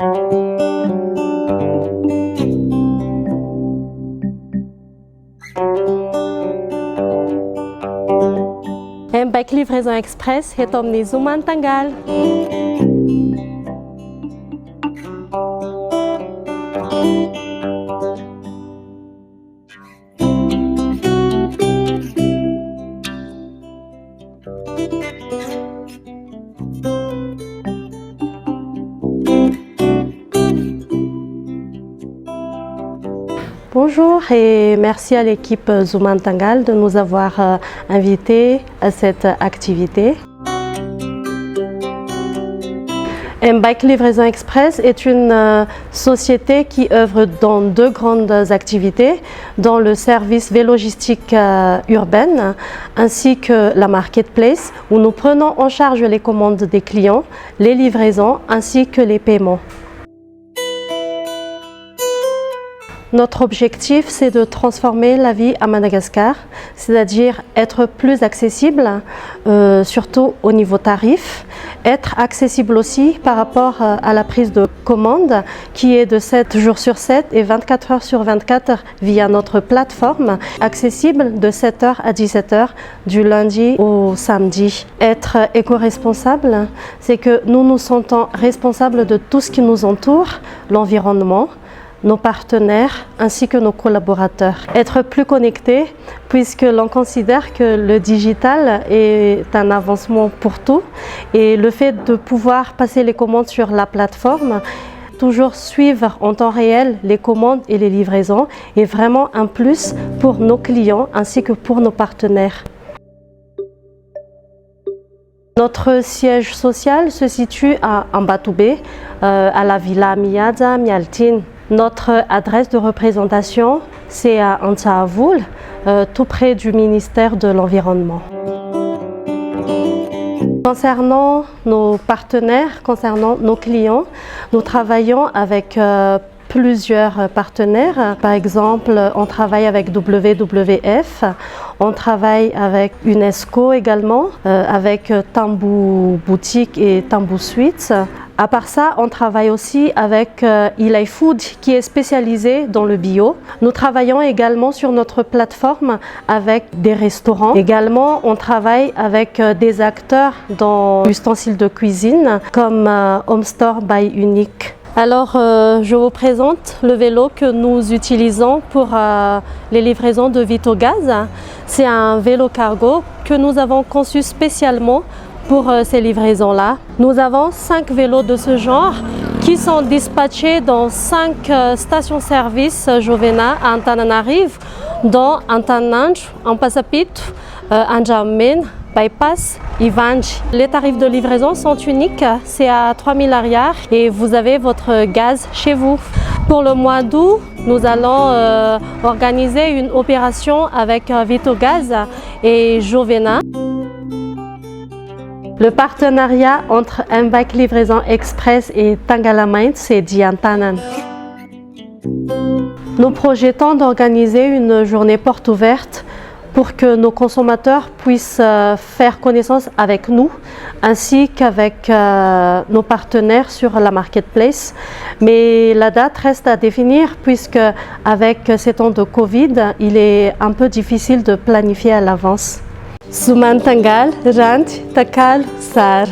Em bike livraison express retom ni Zumantangal. Bonjour et merci à l'équipe Zumantangal de nous avoir invités à cette activité. M-Bike Livraison Express est une société qui œuvre dans deux grandes activités, dans le service vélogistique urbaine ainsi que la marketplace où nous prenons en charge les commandes des clients, les livraisons ainsi que les paiements. Notre objectif, c'est de transformer la vie à Madagascar, c'est-à-dire être plus accessible, surtout au niveau tarif, être accessible aussi par rapport à la prise de commande qui est de 7 jours sur 7 et 24 heures sur 24 via notre plateforme, accessible de 7 h à 17 h du lundi au samedi. Être éco-responsable, c'est que nous nous sentons responsables de tout ce qui nous entoure, l'environnement, nos partenaires ainsi que nos collaborateurs. Être plus connecté puisque l'on considère que le digital est un avancement pour tout et le fait de pouvoir passer les commandes sur la plateforme, toujours suivre en temps réel les commandes et les livraisons est vraiment un plus pour nos clients ainsi que pour nos partenaires. Notre siège social se situe à Ambatoubé, à la Villa Miadza Mialtine. Notre adresse de représentation, c'est à Antsaavoul, tout près du ministère de l'Environnement. Concernant nos partenaires, concernant nos clients, nous travaillons avec plusieurs partenaires. Par exemple, on travaille avec WWF, on travaille avec UNESCO également, avec Tambou Boutique et Tambou Suites. À part ça, on travaille aussi avec Eli Food qui est spécialisé dans le bio. Nous travaillons également sur notre plateforme avec des restaurants. Également, on travaille avec des acteurs dans l'ustensile de cuisine comme Home Store by Unique. Alors, je vous présente le vélo que nous utilisons pour les livraisons de Vitogaz. C'est un vélo cargo que nous avons conçu spécialement pour ces livraisons-là. Nous avons 5 vélos de ce genre qui sont dispatchés dans 5 stations-service Jovena à Antananarivo, dont Antananarivo, Ampasapito, Anjamen, Bypass, Ivange. Les tarifs de livraison sont uniques, c'est à 3000 ariars et vous avez votre gaz chez vous. Pour le mois d'août, nous allons organiser une opération avec Vitogaz et Jovena. Le partenariat entre M-Bike Livraison Express et Tangalamint, c'est Diantanan. Nous projetons d'organiser une journée porte ouverte pour que nos consommateurs puissent faire connaissance avec nous ainsi qu'avec nos partenaires sur la marketplace. Mais la date reste à définir puisque avec ces temps de Covid, il est un peu difficile de planifier à l'avance. Zumantangal, Rand, Takal, Sar.